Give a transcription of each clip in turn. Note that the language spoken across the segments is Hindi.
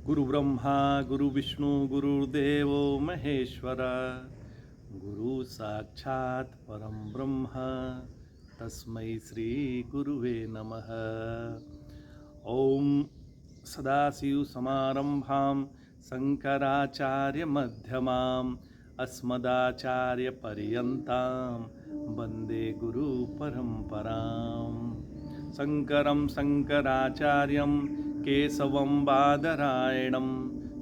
गुरु ब्रह्मा गुरु विष्णु गुरुर्देव महेश्वर गुरु साक्षात् परम ब्रह्म तस्मै श्री गुरुवे नमः। ओम सदाशिव समारंभां शंकराचार्य मध्यमाम् अस्मदाचार्य पर्यन्तां वन्दे गुरु परंपराम्। शंकरं शंकराचार्यं केशवं बादरायणं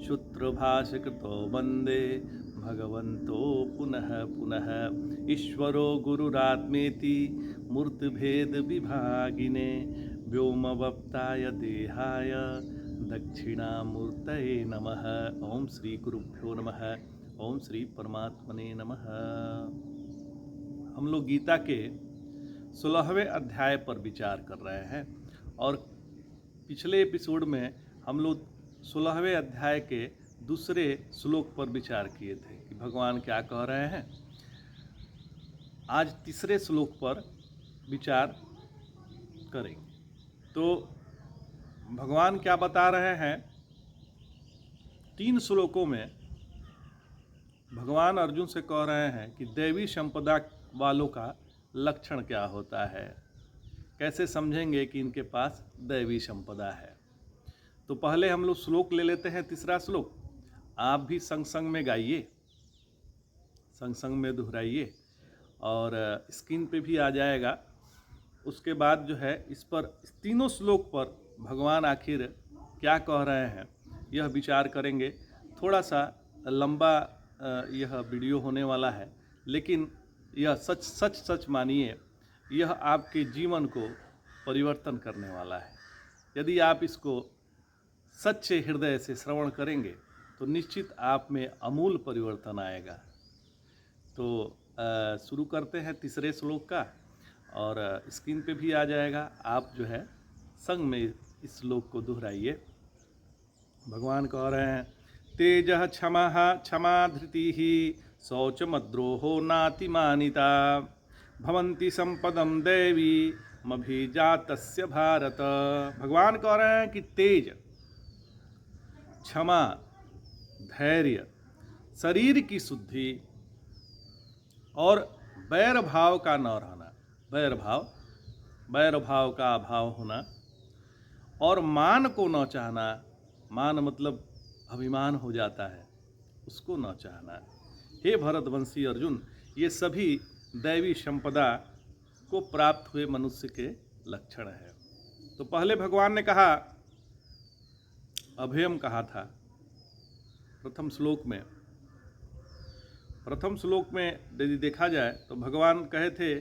सूत्रभाष्यकृतो वन्दे भगवन्तो पुनः पुनः। ईश्वरो गुरुरात्मेति मूर्तिभेद विभागिने व्योमवप्ताय देहाय दक्षिणामूर्तये नमः। ओम श्री गुरुभ्यो नमः। ओम श्री परमात्मने नमः। हम लोग गीता के 16वें अध्याय पर विचार कर रहे हैं और पिछले एपिसोड में हम लोग 16वें अध्याय के दूसरे श्लोक पर विचार किए थे कि भगवान क्या कह रहे हैं। आज तीसरे श्लोक पर विचार करेंगे। तो भगवान क्या बता रहे हैं, 3 श्लोकों में भगवान अर्जुन से कह रहे हैं कि दैवी संपदा वालों का लक्षण क्या होता है, कैसे समझेंगे कि इनके पास दैवी संपदा है। तो पहले हम लोग श्लोक ले लेते हैं, तीसरा श्लोक। आप भी संग संग में गाइए, संग संग में दोहराइए और स्क्रीन पे भी आ जाएगा। उसके बाद जो है इस पर तीनों श्लोक पर भगवान आखिर क्या कह रहे हैं यह विचार करेंगे। थोड़ा सा लंबा यह वीडियो होने वाला है, लेकिन यह सच मानिए, यह आपके जीवन को परिवर्तन करने वाला है। यदि आप इसको सच्चे हृदय से श्रवण करेंगे तो निश्चित आप में अमूल परिवर्तन आएगा। तो शुरू करते हैं तीसरे श्लोक का और स्क्रीन पे भी आ जाएगा। आप जो है संग में इस श्लोक को दोहराइए। भगवान कह रहे हैं, तेजः क्षमा क्षमा धृतिः शौचमद्रोहो नातिमानिता भवन्ति संपदं दैवी मभिजातस्य भारत। भगवान कह रहे हैं कि तेज, क्षमा, धैर्य, शरीर की शुद्धि और वैर भाव का न रहना, वैर भाव का अभाव होना और मान को न चाहना। मान मतलब अभिमान हो जाता है, उसको न चाहना। हे भरतवंशी अर्जुन, ये सभी दैवी संपदा को प्राप्त हुए मनुष्य के लक्षण है। तो पहले भगवान ने कहा, अभयम कहा था प्रथम श्लोक में यदि देखा जाए तो भगवान कहे थे,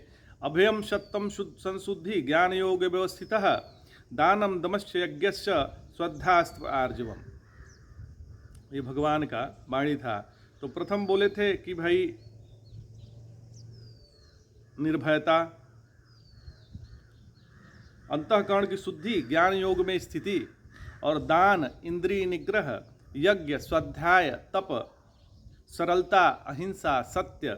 अभयम सत्यम संशुद्धि ज्ञान योग व्यवस्थितः दानम दमश्च यज्ञश्च श्रद्धास्त्र आर्जवम। ये भगवान का वाणी था। तो प्रथम बोले थे कि भाई निर्भयता, अंतःकरण की शुद्धि, ज्ञान योग में स्थिति और दान, इंद्रिय निग्रह, यज्ञ, स्वाध्याय, तप, सरलता, अहिंसा, सत्य,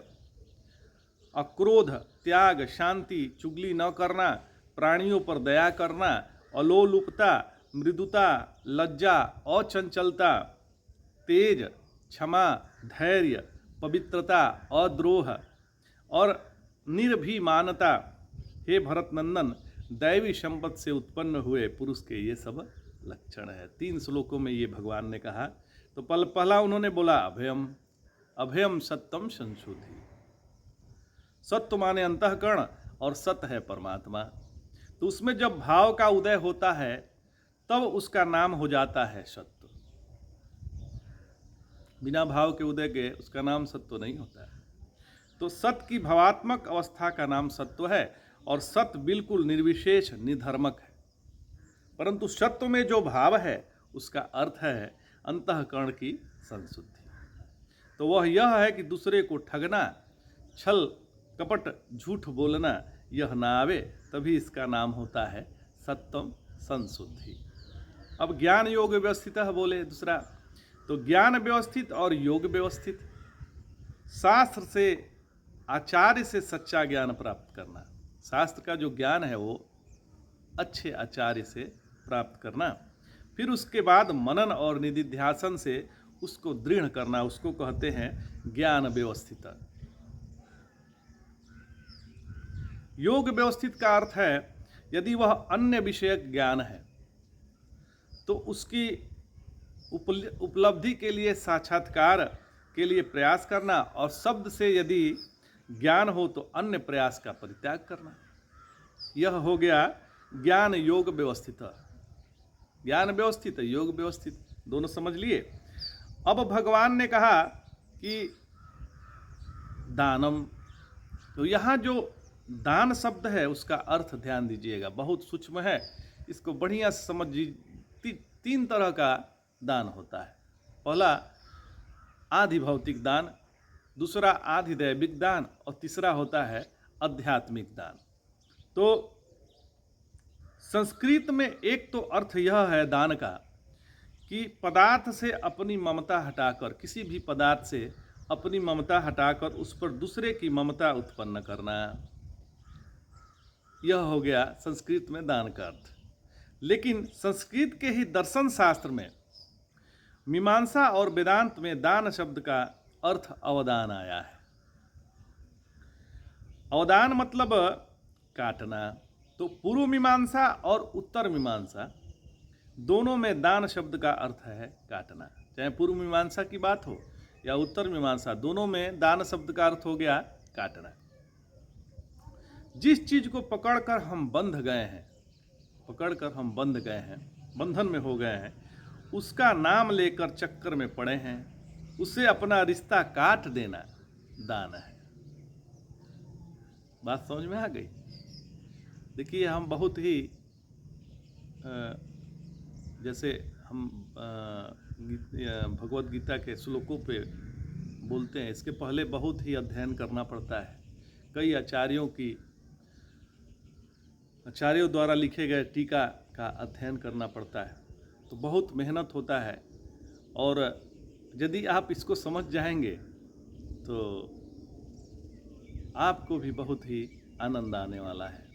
अक्रोध, त्याग, शांति, चुगली न करना, प्राणियों पर दया करना, अलोलुपता, मृदुता, लज्जा, अचंचलता, तेज, क्षमा, धैर्य, पवित्रता, अद्रोह और निर्भीमानता। हे भरतनंदन, दैवी संपद से उत्पन्न हुए पुरुष के ये सब लक्षण है। 3 श्लोकों में ये भगवान ने कहा। तो पहला उन्होंने बोला अभयम, अभयम सत्यम संशुद्धि। सत्य माने अंतःकरण और सत्य है परमात्मा। तो उसमें जब भाव का उदय होता है तब उसका नाम हो जाता है सत्य। बिना भाव के उदय के उसका नाम सत्व नहीं होता है। तो सत्य की भावात्मक अवस्था का नाम सत्व है और सत्य बिल्कुल निर्विशेष निधर्मक है। परंतु सत्व में जो भाव है उसका अर्थ है अंतःकरण की संशुद्धि। तो वह यह है कि दूसरे को ठगना, छल कपट, झूठ बोलना यह ना आवे, तभी इसका नाम होता है सत्यम संशुद्धि। अब ज्ञान योग व्यवस्थित बोले दूसरा, तो ज्ञान व्यवस्थित और योग व्यवस्थित। शास्त्र से, आचार्य से सच्चा ज्ञान प्राप्त करना, शास्त्र का जो ज्ञान है वो अच्छे आचार्य से प्राप्त करना। फिर उसके बाद मनन और निधिध्यासन से उसको दृढ़ करना, उसको कहते हैं ज्ञान व्यवस्थित। योग व्यवस्थित का अर्थ है यदि वह अन्य विषयक ज्ञान है तो उसकी उपलब्धि के लिए साक्षात्कार के लिए प्रयास करना, और शब्द से यदि ज्ञान हो तो अन्य प्रयास का परित्याग करना। यह हो गया ज्ञान योग व्यवस्थित। ज्ञान व्यवस्थित, योग व्यवस्थित, दोनों समझ लिए। अब भगवान ने कहा कि दानम, तो यहाँ जो दान शब्द है उसका अर्थ ध्यान दीजिएगा, बहुत सूक्ष्म है, इसको बढ़िया समझ। तीन तरह का दान होता है। पहला आधि भौतिक दान, दूसरा आधि दैविक दान, और तीसरा होता है आध्यात्मिक दान। तो संस्कृत में एक तो अर्थ यह है दान का कि पदार्थ से अपनी ममता हटाकर, किसी भी पदार्थ से अपनी ममता हटाकर उस पर दूसरे की ममता उत्पन्न करना, यह हो गया संस्कृत में दान का अर्थ। लेकिन संस्कृत के ही दर्शन शास्त्र में मीमांसा और वेदांत में दान शब्द का अर्थ अवदान आया है। अवदान मतलब काटना। तो पूर्व मीमांसा और उत्तर मीमांसा दोनों में दान शब्द का अर्थ है काटना। चाहे पूर्व मीमांसा की बात हो या उत्तर मीमांसा, दोनों में दान शब्द का अर्थ हो गया काटना। जिस चीज को पकड़कर हम बंध गए हैं, बंधन में हो गए हैं, उसका नाम लेकर चक्कर में पड़े हैं, उसे अपना रिश्ता काट देना दान है। बात समझ में आ गई? देखिए, हम बहुत ही जैसे हम भगवत गीता के श्लोकों पे बोलते हैं, इसके पहले बहुत ही अध्ययन करना पड़ता है। कई आचार्यों द्वारा लिखे गए टीका का अध्ययन करना पड़ता है, तो बहुत मेहनत होता है। और यदि आप इसको समझ जाएंगे तो आपको भी बहुत ही आनंद आने वाला है।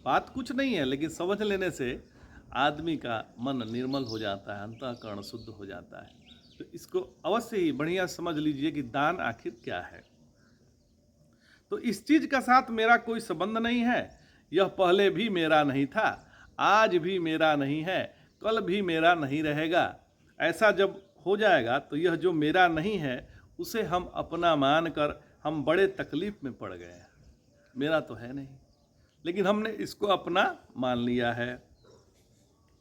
बात कुछ नहीं है, लेकिन समझ लेने से आदमी का मन निर्मल हो जाता है, अंतःकरण शुद्ध हो जाता है। तो इसको अवश्य ही बढ़िया समझ लीजिए कि दान आखिर क्या है। तो इस चीज का साथ मेरा कोई संबंध नहीं है, यह पहले भी मेरा नहीं था, आज भी मेरा नहीं है, कल भी मेरा नहीं रहेगा। ऐसा जब हो जाएगा तो यह जो मेरा नहीं है उसे हम अपना मानकर हम बड़े तकलीफ में पड़ गए हैं। मेरा तो है नहीं, लेकिन हमने इसको अपना मान लिया है।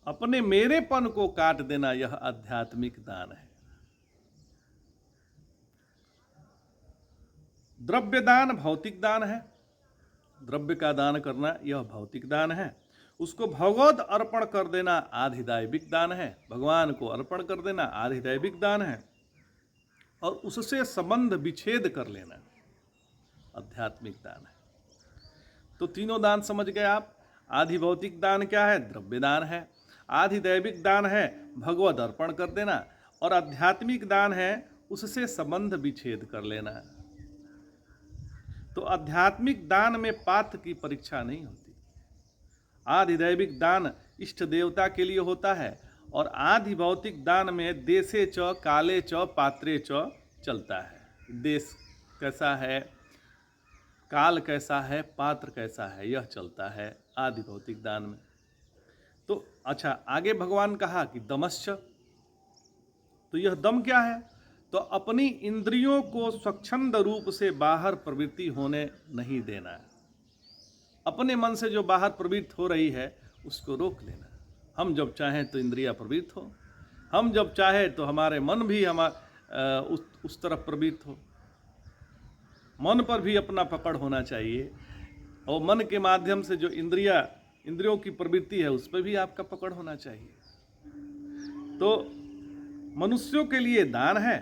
अपने मेरेपन को काट देना यह आध्यात्मिक दान है। द्रव्य दान भौतिक दान है। द्रव्य का दान करना यह भौतिक दान है। उसको भगवद अर्पण कर देना आधिदैविक दान है। भगवान को अर्पण कर देना आधिदैविक दान है। और उससे संबंध विच्छेद कर लेना आध्यात्मिक दान है। तो तीनों दान समझ गए आप। आधि भौतिक दान क्या है? द्रव्य दान है। आधिदैविक दान है भगवद अर्पण कर देना, और आध्यात्मिक दान है उससे संबंध विच्छेद कर लेना। तो आध्यात्मिक दान में पात्र की परीक्षा नहीं होती। आधिदैविक दान इष्ट देवता के लिए होता है, और आधि भौतिक दान में देशे च काले च पात्रे च चलता है। देश कैसा है, काल कैसा है, पात्र कैसा है, यह चलता है आधि भौतिक दान में। तो अच्छा, आगे भगवान कहा कि दमश्च, तो यह दम क्या है? तो अपनी इंद्रियों को स्वच्छंद रूप से बाहर प्रवृत्ति होने नहीं देना। अपने मन से जो बाहर प्रवृत्त हो रही है उसको रोक लेना। हम जब चाहें तो इंद्रिया प्रवृत्त हो, हम जब चाहें तो हमारे मन भी उस तरफ प्रवृत्त हो। मन पर भी अपना पकड़ होना चाहिए, और मन के माध्यम से जो इंद्रियों की प्रवृत्ति है उस पर भी आपका पकड़ होना चाहिए। तो मनुष्यों के लिए दान है,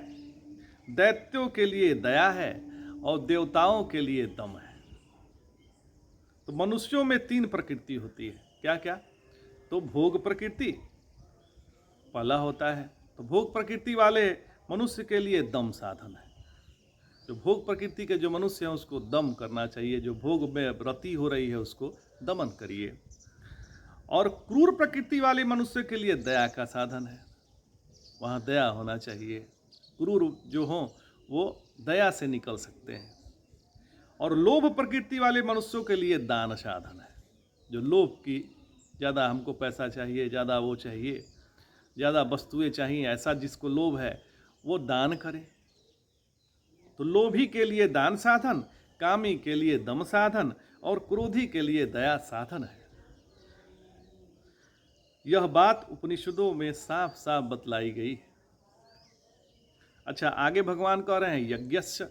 दैत्यों के लिए दया है, और देवताओं के लिए दम है। तो मनुष्यों में तीन प्रकृति होती है। क्या क्या? तो भोग प्रकृति पहला होता है। तो भोग प्रकृति वाले मनुष्य के लिए दम साधन है। जो भोग प्रकृति के जो मनुष्य हैं उसको दम करना चाहिए। जो भोग में व्रति हो रही है उसको दमन करिए। और क्रूर प्रकृति वाले मनुष्य के लिए दया का साधन है। वहाँ दया होना चाहिए। क्रूर जो हों वो दया से निकल सकते हैं। और लोभ प्रकृति वाले मनुष्यों के लिए दान साधन है। जो लोभ की, ज़्यादा हमको पैसा चाहिए, ज़्यादा वो चाहिए, ज़्यादा वस्तुएं चाहिए, ऐसा जिसको लोभ है वो दान करे। तो लोभी के लिए दान साधन, कामी के लिए दम साधन और क्रोधी के लिए दया साधन है। यह बात उपनिषदों में साफ साफ बतलाई गई है। अच्छा, आगे भगवान कह रहे हैं यज्ञस्य।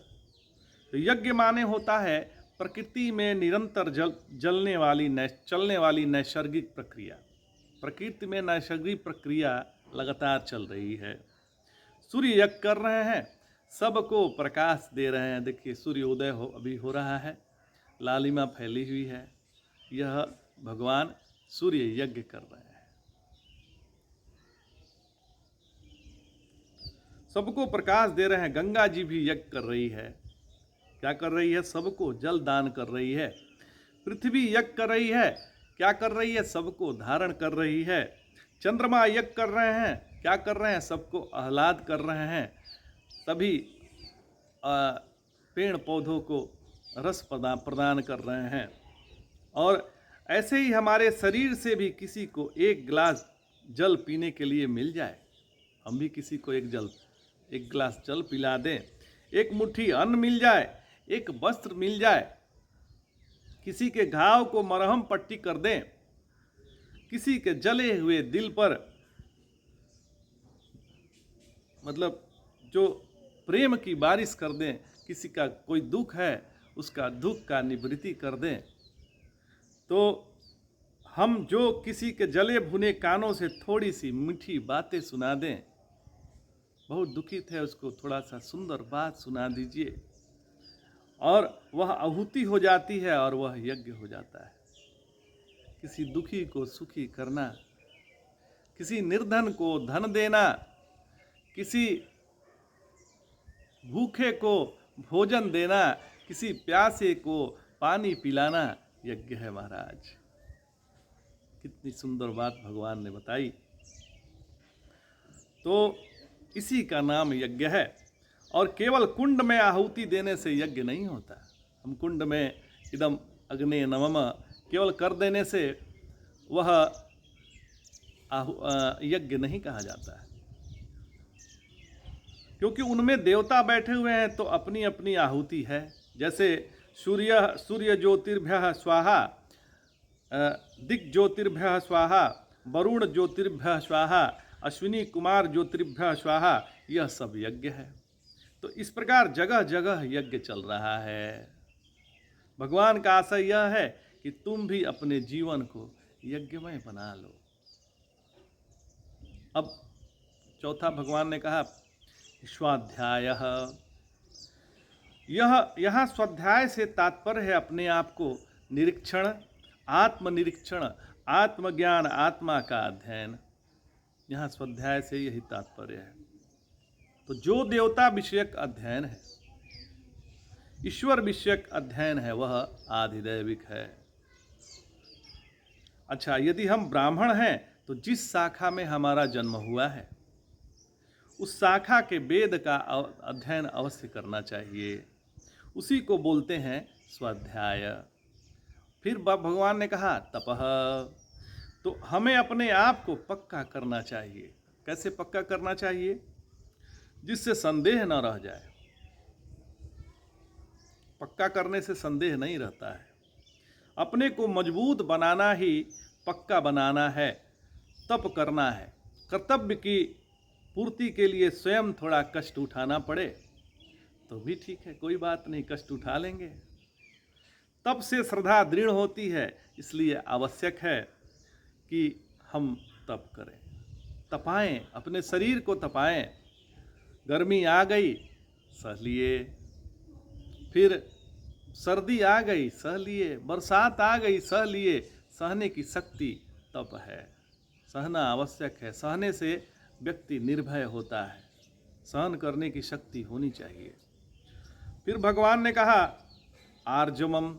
तो यज्ञ माने होता है प्रकृति में निरंतर चलने वाली नैसर्गिक प्रक्रिया। प्रकृति में नैसर्गिक प्रक्रिया लगातार चल रही है। सूर्य यज्ञ कर रहे हैं, सबको प्रकाश दे रहे हैं। देखिए सूर्योदय अभी हो रहा है, लालिमा फैली हुई है। यह भगवान सूर्य यज्ञ कर रहे हैं। सबको प्रकाश दे रहे हैं। गंगा जी भी यज्ञ कर रही है। क्या कर रही है? सबको जल दान कर रही है। पृथ्वी यज्ञ कर रही है। क्या कर रही है? सबको धारण कर रही है। चंद्रमा यज्ञ कर रहे हैं। क्या कर रहे हैं? सबको आह्लाद कर रहे हैं। सभी पेड़ पौधों को रस प्रदान कर रहे हैं। और ऐसे ही हमारे शरीर से भी किसी को एक गिलास जल पीने के लिए मिल जाए, हम भी किसी को एक गिलास जल पिला दें, एक मुट्ठी अन्न मिल जाए, एक वस्त्र मिल जाए, किसी के घाव को मरहम पट्टी कर दें, किसी के जले हुए दिल पर मतलब जो प्रेम की बारिश कर दें, किसी का कोई दुख है उसका दुख का निवृत्ति कर दें, तो हम जो किसी के जले भुने कानों से थोड़ी सी मीठी बातें सुना दें, बहुत दुखित है उसको थोड़ा सा सुंदर बात सुना दीजिए, और वह आहुति हो जाती है और वह यज्ञ हो जाता है। किसी दुखी को सुखी करना, किसी निर्धन को धन देना, किसी भूखे को भोजन देना, किसी प्यासे को पानी पिलाना यज्ञ है महाराज। कितनी सुंदर बात भगवान ने बताई। तो इसी का नाम यज्ञ है। और केवल कुंड में आहुति देने से यज्ञ नहीं होता। हम कुंड में इदम अग्ने नमः केवल कर देने से वह यज्ञ नहीं कहा जाता है, क्योंकि उनमें देवता बैठे हुए हैं तो अपनी अपनी आहुति है। जैसे सूर्य ज्योतिर्भ्यः स्वाहा, दिक् ज्योतिर्भ्यः स्वाहा, वरुण ज्योतिर्भ्यः स्वाहा, अश्विनी कुमार ज्योतिर्भ्यः स्वाहा, यह सब यज्ञ है। तो इस प्रकार जगह जगह यज्ञ चल रहा है। भगवान का आशय यह है कि तुम भी अपने जीवन को यज्ञमय बना लो। अब चौथा भगवान ने कहा स्वाध्याय। यहाँ स्वाध्याय से तात्पर्य है अपने आप को निरीक्षण, आत्मनिरीक्षण, आत्मज्ञान, आत्मा का अध्ययन। यहाँ स्वाध्याय से यही तात्पर्य है। तो जो देवता विषयक अध्ययन है, ईश्वर विषयक अध्ययन है, वह आधिदैविक है। अच्छा, यदि हम ब्राह्मण हैं तो जिस शाखा में हमारा जन्म हुआ है उस शाखा के वेद का अध्ययन अवश्य करना चाहिए। उसी को बोलते हैं स्वाध्याय। फिर भगवान ने कहा तपः। तो हमें अपने आप को पक्का करना चाहिए। कैसे पक्का करना चाहिए? जिससे संदेह न रह जाए। पक्का करने से संदेह नहीं रहता है। अपने को मजबूत बनाना ही पक्का बनाना है, तप करना है। कर्तव्य की पूर्ति के लिए स्वयं थोड़ा कष्ट उठाना पड़े तो भी ठीक है, कोई बात नहीं, कष्ट उठा लेंगे। तप से श्रद्धा दृढ़ होती है, इसलिए आवश्यक है कि हम तप करें, तपाएं, अपने शरीर को तपाएं। गर्मी आ गई सह लिए, फिर सर्दी आ गई सह लिए, बरसात आ गई सह लिए। सहने की शक्ति तप है, सहना आवश्यक है। सहने से व्यक्ति निर्भय होता है, सहन करने की शक्ति होनी चाहिए। फिर भगवान ने कहा आर्जवम,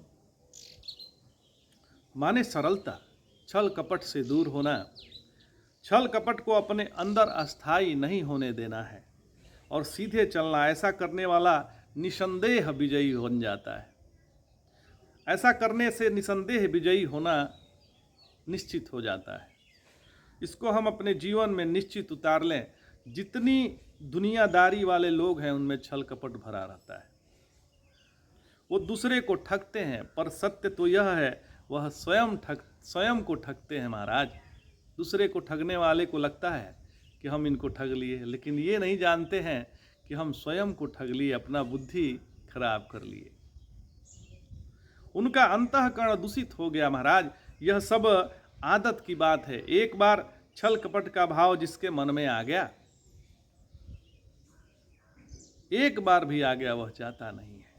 माने सरलता। छल कपट से दूर होना, छल कपट को अपने अंदर अस्थायी नहीं होने देना है और सीधे चलना। ऐसा करने वाला निसंदेह विजयी बन जाता है। ऐसा करने से निसंदेह विजयी होना निश्चित हो जाता है। इसको हम अपने जीवन में निश्चित उतार लें। जितनी दुनियादारी वाले लोग हैं उनमें छल कपट भरा रहता है। वो दूसरे को ठगते हैं, पर सत्य तो यह है वह स्वयं को ठगते हैं महाराज। दूसरे को ठगने वाले को लगता है कि हम इनको ठग लिए, लेकिन ये नहीं जानते हैं कि हम स्वयं को ठग लिए, अपना बुद्धि खराब कर लिए। उनका अंतःकरण दूषित हो गया महाराज। यह सब आदत की बात है। एक बार छल कपट का भाव जिसके मन में आ गया, एक बार भी आ गया, वह जाता नहीं है,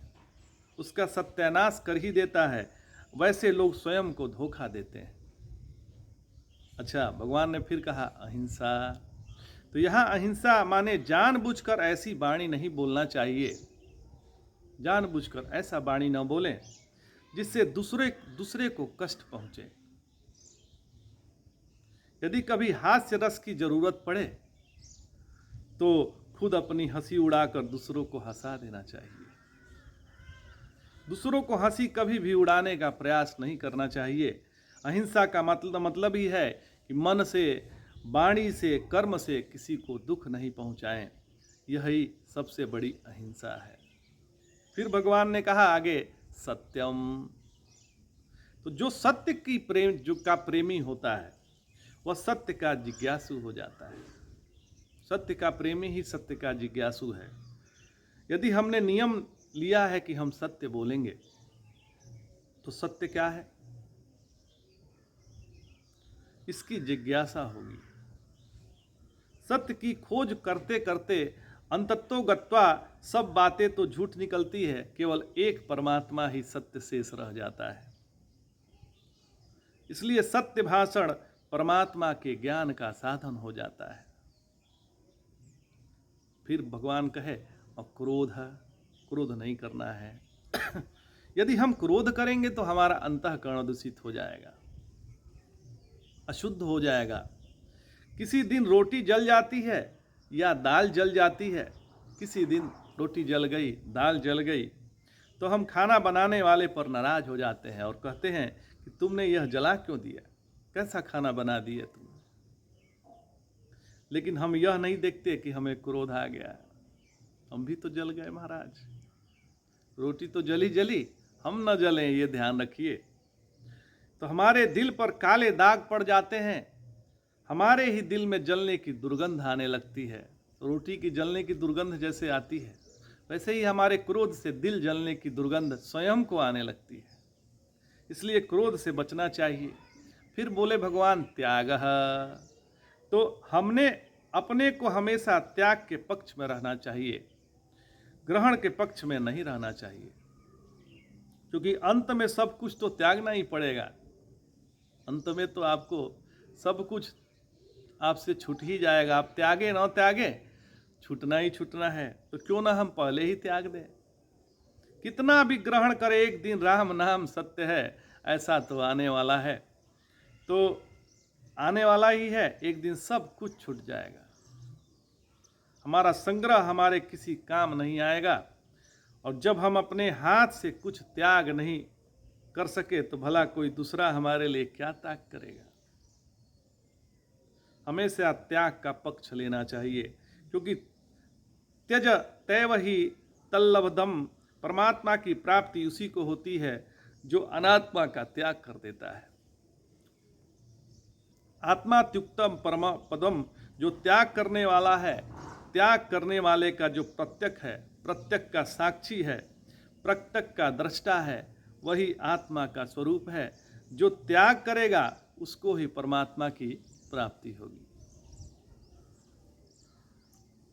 उसका सत्यानाश कर ही देता है। वैसे लोग स्वयं को धोखा देते हैं। अच्छा, भगवान ने फिर कहा अहिंसा। तो यहाँ अहिंसा माने जानबूझकर ऐसी वाणी नहीं बोलना चाहिए। जानबूझकर ऐसा वाणी न बोलें जिससे दूसरे को कष्ट पहुंचे। यदि कभी हास्य रस की जरूरत पड़े तो खुद अपनी हंसी उड़ाकर दूसरों को हंसा देना चाहिए। दूसरों को हंसी कभी भी उड़ाने का प्रयास नहीं करना चाहिए। अहिंसा का मतलब ही है कि मन से, वाणी से, कर्म से किसी को दुख नहीं पहुंचाएं। यही सबसे बड़ी अहिंसा है। फिर भगवान ने कहा आगे सत्यम। तो जो सत्य की प्रेमी होता है वह सत्य का जिज्ञासु हो जाता है। सत्य का प्रेमी ही सत्य का जिज्ञासु है। यदि हमने नियम लिया है कि हम सत्य बोलेंगे तो सत्य क्या है, इसकी जिज्ञासा होगी। सत्य की खोज करते करते अंततो गत्वा सब बातें तो झूठ निकलती है, केवल एक परमात्मा ही सत्य शेष रह जाता है। इसलिए सत्य भाषण परमात्मा के ज्ञान का साधन हो जाता है। फिर भगवान कहे क्रोध नहीं करना है। यदि हम क्रोध करेंगे तो हमारा अंतःकरण दूषित हो जाएगा, अशुद्ध हो जाएगा। किसी दिन रोटी जल जाती है या दाल जल जाती है, किसी दिन रोटी जल गई, दाल जल गई, तो हम खाना बनाने वाले पर नाराज हो जाते हैं और कहते हैं कि तुमने यह जला क्यों दिया, कैसा खाना बना दिया तुम। लेकिन हम यह नहीं देखते कि हमें क्रोध आ गया, हम भी तो जल गए महाराज। रोटी तो जली जली, हम न जलें, ये ध्यान रखिए। तो हमारे दिल पर काले दाग पड़ जाते हैं, हमारे ही दिल में जलने की दुर्गंध आने लगती है। रोटी की जलने की दुर्गंध जैसे आती है, वैसे ही हमारे क्रोध से दिल जलने की दुर्गंध स्वयं को आने लगती है। इसलिए क्रोध से बचना चाहिए। फिर बोले भगवान त्यागः। तो हमने अपने को हमेशा त्याग के पक्ष में रहना चाहिए, ग्रहण के पक्ष में नहीं रहना चाहिए, क्योंकि अंत में सब कुछ तो त्यागना ही पड़ेगा। अंत में तो आपको सब कुछ आपसे छूट ही जाएगा। आप त्यागे ना त्यागे, छूटना ही छूटना है, तो क्यों ना हम पहले ही त्याग दें। कितना भी ग्रहण करे, एक दिन राम नाम सत्य है, ऐसा तो आने वाला है। तो आने वाला ही है, एक दिन सब कुछ छूट जाएगा। हमारा संग्रह हमारे किसी काम नहीं आएगा। और जब हम अपने हाथ से कुछ त्याग नहीं कर सके तो भला कोई दूसरा हमारे लिए क्या त्याग करेगा। हमेशा त्याग का पक्ष लेना चाहिए, क्योंकि त्यज तैव ही तल्लभदम। परमात्मा की प्राप्ति उसी को होती है जो अनात्मा का त्याग कर देता है। आत्मात्युक्तम परम पदम, जो त्याग करने वाला है, त्याग करने वाले का जो प्रत्यक्ष है, प्रत्यक्ष का साक्षी है, प्रत्यक्ष का दृष्टा है, वही आत्मा का स्वरूप है। जो त्याग करेगा उसको ही परमात्मा की प्राप्ति होगी।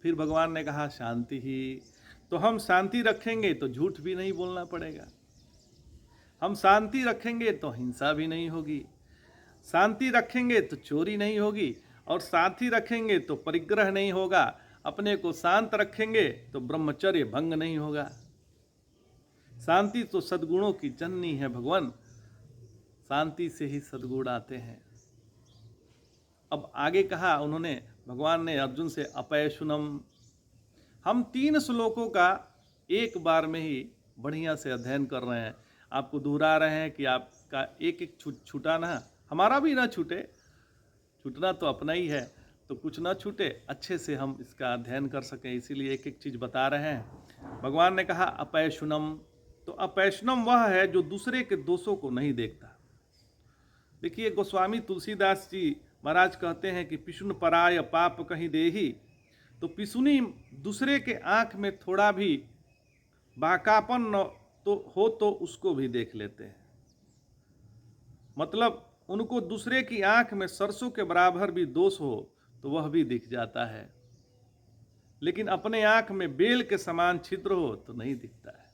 फिर भगवान ने कहा शांति ही। तो हम शांति रखेंगे तो झूठ भी नहीं बोलना पड़ेगा, हम शांति रखेंगे तो हिंसा भी नहीं होगी, शांति रखेंगे तो चोरी नहीं होगी, और शांति रखेंगे तो परिग्रह नहीं होगा, अपने को शांत रखेंगे तो ब्रह्मचर्य भंग नहीं होगा। शांति तो सद्गुणों की जननी है भगवान, शांति से ही सद्गुण आते हैं। अब आगे कहा उन्होंने, भगवान ने अर्जुन से अपैशुनम। हम 3 श्लोकों का एक बार में ही बढ़िया से अध्ययन कर रहे हैं, आपको दोहरा रहे हैं कि आपका एक एक छूटा ना, हमारा भी ना छूटे, छूटना तो अपना ही है, तो कुछ ना छूटे, अच्छे से हम इसका अध्ययन कर सकें, इसीलिए एक एक चीज़ बता रहे हैं। भगवान ने कहा अपैशुनम, तो अपैशुनम वह है जो दूसरे के दोषों को नहीं देखता। देखिए गोस्वामी तुलसीदास जी महाराज कहते हैं कि पिशुन पराय पाप कहीं देही, तो पिसुनी दूसरे के आँख में थोड़ा भी बाकापन न तो उसको भी देख लेते हैं। मतलब उनको दूसरे की आंख में सरसों के बराबर भी दोष हो तो वह भी दिख जाता है, लेकिन अपने आंख में बेल के समान छिद्र हो तो नहीं दिखता है।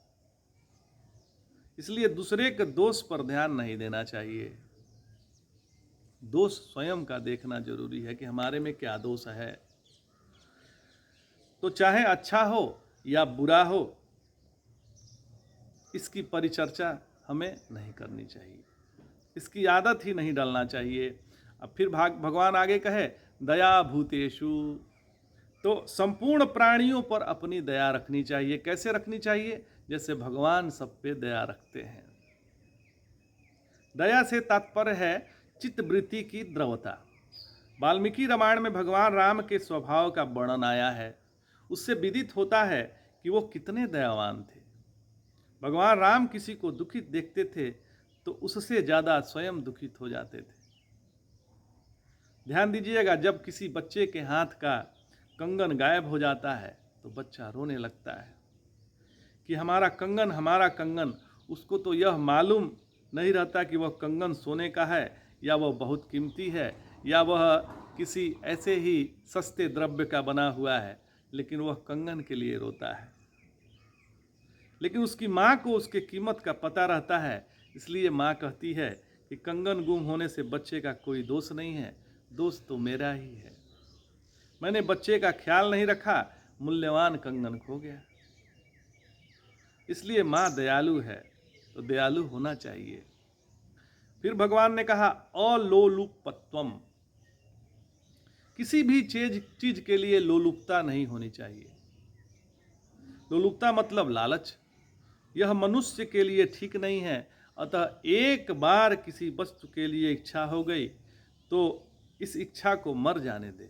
इसलिए दूसरे के दोष पर ध्यान नहीं देना चाहिए, दोष स्वयं का देखना जरूरी है कि हमारे में क्या दोष है। तो चाहे अच्छा हो या बुरा हो, इसकी परिचर्चा हमें नहीं करनी चाहिए, इसकी आदत ही नहीं डालना चाहिए। अब फिर भगवान आगे कहे दया भूतेषु, तो संपूर्ण प्राणियों पर अपनी दया रखनी चाहिए। कैसे रखनी चाहिए? जैसे भगवान सब पे दया रखते हैं। दया से तात्पर्य है चित्तवृत्ति की द्रवता। वाल्मीकि रामायण में भगवान राम के स्वभाव का वर्णन आया है, उससे विदित होता है कि वो कितने दयावान थे। भगवान राम किसी को दुखित देखते थे तो उससे ज़्यादा स्वयं दुखित हो जाते थे। ध्यान दीजिएगा, जब किसी बच्चे के हाथ का कंगन गायब हो जाता है तो बच्चा रोने लगता है कि हमारा कंगन। उसको तो यह मालूम नहीं रहता कि वह कंगन सोने का है या वह बहुत कीमती है या वह किसी ऐसे ही सस्ते द्रव्य का बना हुआ है, लेकिन वह कंगन के लिए रोता है। लेकिन उसकी माँ को उसके कीमत का पता रहता है, इसलिए माँ कहती है कि कंगन गुम होने से बच्चे का कोई दोष नहीं है, दोष तो मेरा ही है, मैंने बच्चे का ख्याल नहीं रखा, मूल्यवान कंगन खो गया। इसलिए माँ दयालु है, तो दयालु होना चाहिए। फिर भगवान ने कहा अलोलुपत्वम, किसी भी चीज के लिए लोलुपता नहीं होनी चाहिए। लोलुपता मतलब लालच, यह मनुष्य के लिए ठीक नहीं है। अतः एक बार किसी वस्तु के लिए इच्छा हो गई तो इस इच्छा को मर जाने दे।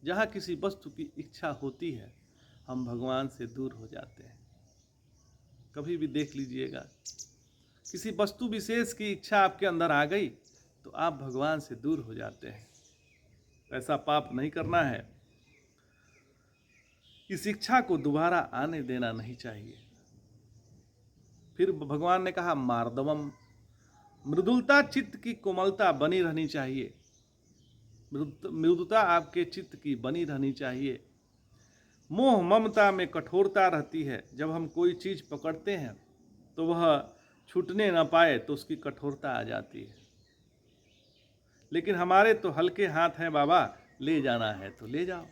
जहाँ किसी वस्तु की इच्छा होती है हम भगवान से दूर हो जाते हैं। कभी भी देख लीजिएगा, किसी वस्तु विशेष की इच्छा आपके अंदर आ गई तो आप भगवान से दूर हो जाते हैं। ऐसा पाप नहीं करना है, इस इच्छा को दोबारा आने देना नहीं चाहिए। फिर भगवान ने कहा मार्दवम, मृदुलता चित्त की कोमलता बनी रहनी चाहिए, मृदुता आपके चित्त की बनी रहनी चाहिए। मोह ममता में कठोरता रहती है, जब हम कोई चीज़ पकड़ते हैं तो वह छूटने ना पाए तो उसकी कठोरता आ जाती है। लेकिन हमारे तो हल्के हाथ हैं बाबा, ले जाना है तो ले जाओ।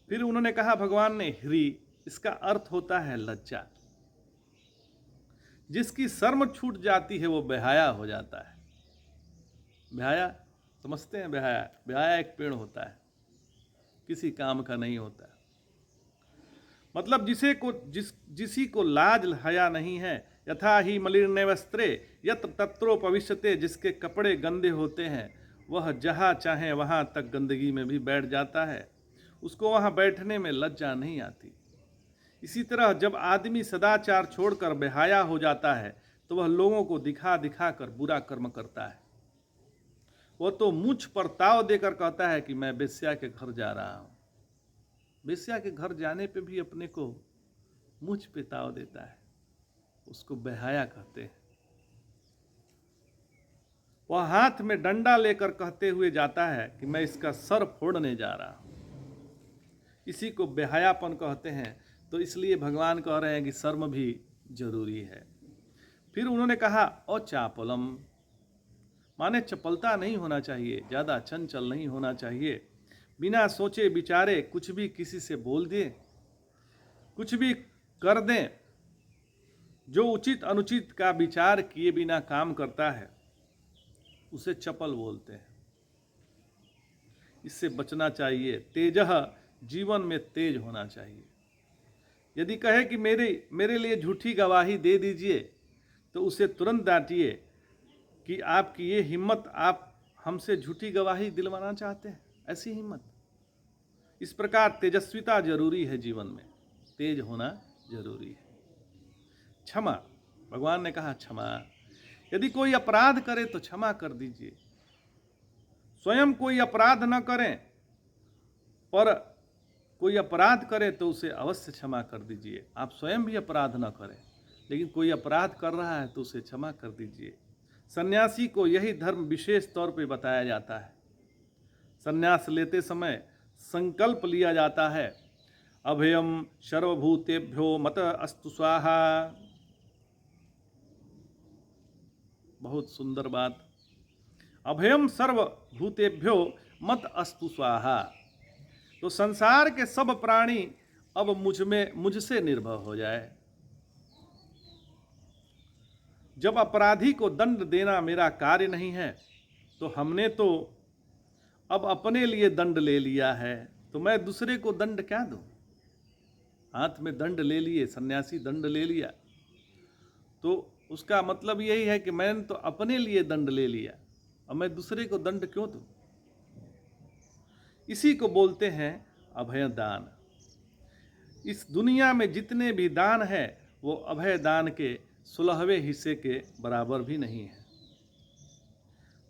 फिर उन्होंने कहा भगवान ने ह्री, इसका अर्थ होता है लज्जा। जिसकी शर्म छूट जाती है वो बेहाया हो जाता है। बेहाया समझते हैं? बेहाया एक पेड़ होता है, किसी काम का नहीं होता। मतलब जिसी को लाज हया नहीं है, यथा ही मलिन वस्त्रे यत्र तत्रोपविश्यते, जिसके कपड़े गंदे होते हैं वह जहाँ चाहे वहाँ तक गंदगी में भी बैठ जाता है, उसको वहाँ बैठने में लज्जा नहीं आती। इसी तरह जब आदमी सदाचार छोड़कर बेहाया हो जाता है तो वह लोगों को दिखा दिखा कर बुरा कर्म करता है। वह तो मुझ पर ताव देकर कहता है कि मैं वेश्या के घर जा रहा हूँ। वेश्या के घर जाने पे भी अपने को मुझ पे ताव देता है, उसको बेहाया कहते हैं। वह हाथ में डंडा लेकर कहते हुए जाता है कि मैं इसका सर फोड़ने जा रहा हूँ, इसी को बेहायापन कहते हैं। तो इसलिए भगवान कह रहे हैं कि शर्म भी जरूरी है। फिर उन्होंने कहा अचापलम, माने चपलता नहीं होना चाहिए, ज़्यादा चंचल नहीं होना चाहिए। बिना सोचे विचारे कुछ भी किसी से बोल दें, कुछ भी कर दें, जो उचित अनुचित का विचार किए बिना काम करता है उसे चपल बोलते हैं। इससे बचना चाहिए। तेजः, जीवन में तेज होना चाहिए। यदि कहे कि मेरे लिए झूठी गवाही दे दीजिए, तो उसे तुरंत डांटिए कि आपकी ये हिम्मत, आप हमसे झूठी गवाही दिलवाना चाहते हैं, ऐसी हिम्मत। इस प्रकार तेजस्विता जरूरी है, जीवन में तेज होना जरूरी है। क्षमा, भगवान ने कहा क्षमा। यदि कोई अपराध करे तो क्षमा कर दीजिए। स्वयं कोई अपराध न करें, पर कोई अपराध करे तो उसे अवश्य क्षमा कर दीजिए। आप स्वयं भी अपराध न करें, लेकिन कोई अपराध कर रहा है तो उसे क्षमा कर दीजिए। सन्यासी को यही धर्म विशेष तौर पे बताया जाता है। सन्यास लेते समय संकल्प लिया जाता है, अभयम सर्वभूतेभ्यो मत अस्तु स्वाहा। बहुत सुंदर बात। अभयम सर्वभूतेभ्यो मत अस्तु स्वाहा। तो संसार के सब प्राणी अब मुझसे निर्भर हो जाए। जब अपराधी को दंड देना मेरा कार्य नहीं है, तो हमने तो अब अपने लिए दंड ले लिया है, तो मैं दूसरे को दंड क्या दूं? हाथ में दंड ले लिए, सन्यासी दंड ले लिया, तो उसका मतलब यही है कि मैंने तो अपने लिए दंड ले लिया, अब मैं दूसरे को दंड क्यों दूं? इसी को बोलते हैं अभय दान। इस दुनिया में जितने भी दान है, वो अभय दान के 16वें हिस्से के बराबर भी नहीं है।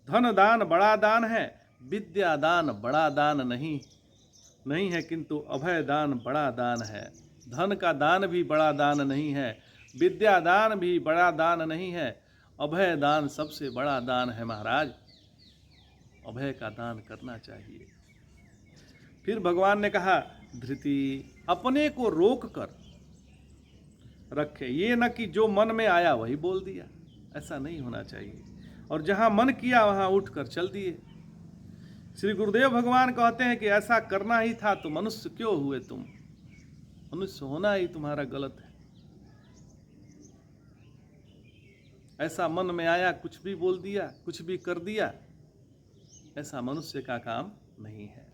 धन दान बड़ा दान है, विद्या दान बड़ा दान नहीं है, किंतु अभय दान बड़ा दान है। धन का दान भी बड़ा दान नहीं है, विद्या दान भी बड़ा दान नहीं है, अभय दान सबसे बड़ा दान है। महाराज, अभय का दान करना चाहिए। फिर भगवान ने कहा, धृति, अपने को रोक कर रखे। ये न कि जो मन में आया वही बोल दिया, ऐसा नहीं होना चाहिए। और जहां मन किया वहां उठकर चल दिए। श्री गुरुदेव भगवान कहते हैं कि ऐसा करना ही था तो मनुष्य क्यों हुए तुम? मनुष्य होना ही तुम्हारा गलत है। ऐसा मन में आया, कुछ भी बोल दिया, कुछ भी कर दिया, ऐसा मनुष्य का काम नहीं है।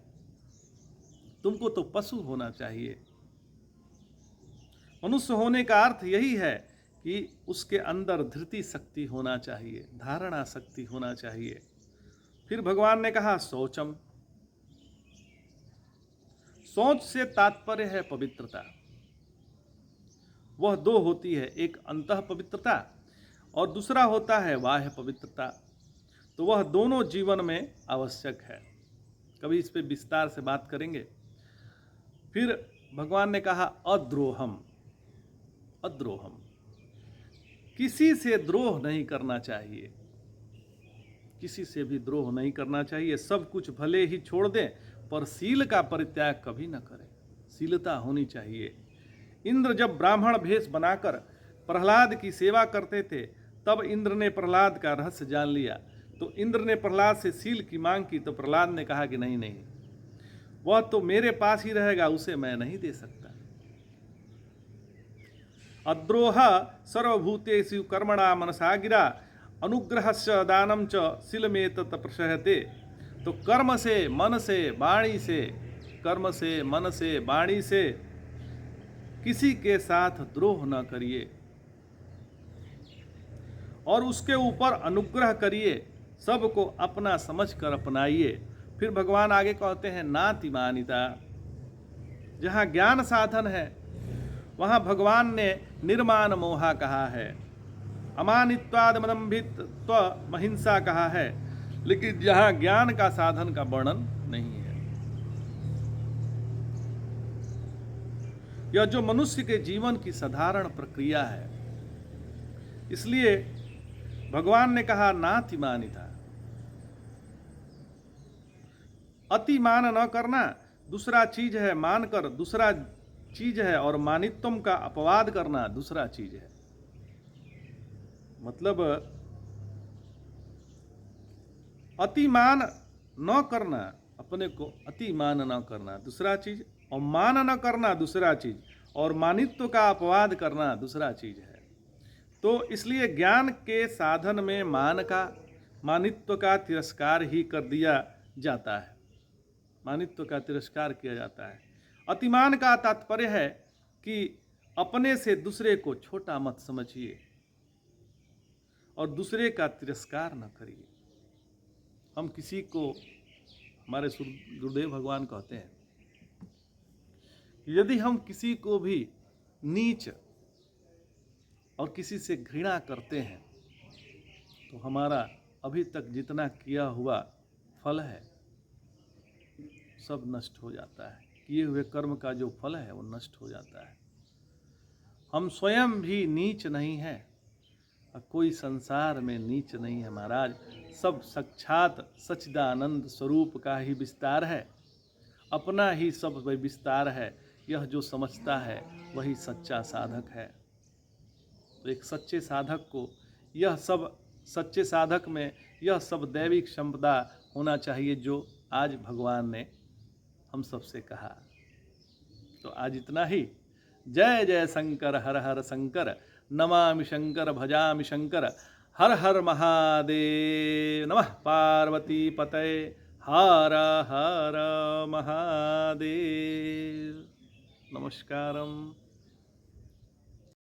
तुमको तो पशु होना चाहिए। मनुष्य होने का अर्थ यही है कि उसके अंदर धृति शक्ति होना चाहिए, धारणा शक्ति होना चाहिए। फिर भगवान ने कहा, शौचम। शौच से तात्पर्य है पवित्रता। वह दो होती है, एक अंतः पवित्रता और दूसरा होता है बाह्य पवित्रता। तो वह दोनों जीवन में आवश्यक है। कभी इस पे विस्तार से बात करेंगे। फिर भगवान ने कहा, अद्रोहम। अद्रोहम, किसी से द्रोह नहीं करना चाहिए। किसी से भी द्रोह नहीं करना चाहिए। सब कुछ भले ही छोड़ दें, पर सील का परित्याग कभी न करें। सीलता होनी चाहिए। इंद्र जब ब्राह्मण भेष बनाकर प्रहलाद की सेवा करते थे, तब इंद्र ने प्रहलाद का रहस्य जान लिया। तो इंद्र ने प्रहलाद से सील की मांग की, तो प्रहलाद ने कहा कि नहीं, वह तो मेरे पास ही रहेगा, उसे मैं नहीं दे सकता। अद्रोह सर्वभूतेषु कर्मणा मनसा गिरा अनुग्रहस्य दानम च शीलमेतत् प्रशयते। तो कर्म से, मन से, वाणी से, कर्म से, मन से, वाणी से किसी के साथ द्रोह न करिए और उसके ऊपर अनुग्रह करिए। सबको अपना समझकर अपनाइए। फिर भगवान आगे कहते हैं, नातिमानिता। जहाँ ज्ञान साधन है वहाँ भगवान ने निर्माण मोहा कहा है, अमानित्वाद मदम्भित्व महिंसा कहा है, लेकिन जहाँ ज्ञान का साधन का वर्णन नहीं है। यह जो मनुष्य के जीवन की साधारण प्रक्रिया है, इसलिए भगवान ने कहा नातिमानिता। अतिमान न करना दूसरा चीज है, मानकर दूसरा चीज है, और मानित्वम का अपवाद करना दूसरा चीज है। मतलब अतिमान न करना, अपने को अतिमान न करना दूसरा चीज, और मान न करना दूसरा चीज, और मानित्व का अपवाद करना दूसरा चीज है। तो इसलिए ज्ञान के साधन में मान का, मानित्व का तिरस्कार ही कर दिया जाता है। मानित्व का तिरस्कार किया जाता है। अतिमान का तात्पर्य है कि अपने से दूसरे को छोटा मत समझिए और दूसरे का तिरस्कार न करिए। हम किसी को, हमारे गुरुदेव भगवान कहते हैं, यदि हम किसी को भी नीच और किसी से घृणा करते हैं तो हमारा अभी तक जितना किया हुआ फल है सब नष्ट हो जाता है। किए हुए कर्म का जो फल है वो नष्ट हो जाता है। हम स्वयं भी नीच नहीं है और कोई संसार में नीच नहीं है महाराज। सब साक्षात सच्चिदानंद स्वरूप का ही विस्तार है, अपना ही सब विस्तार है। यह जो समझता है वही सच्चा साधक है। तो एक सच्चे साधक को यह सब, सच्चे साधक में यह सब दैविक संपदा होना चाहिए जो आज भगवान ने हम सबसे कहा। तो आज इतना ही। जय जय शंकर, हर हर शंकर, नमामि शंकर, भजामि शंकर, हर हर महादेव, नमः पार्वती पतये, हर हर महादेव। नमस्कारम।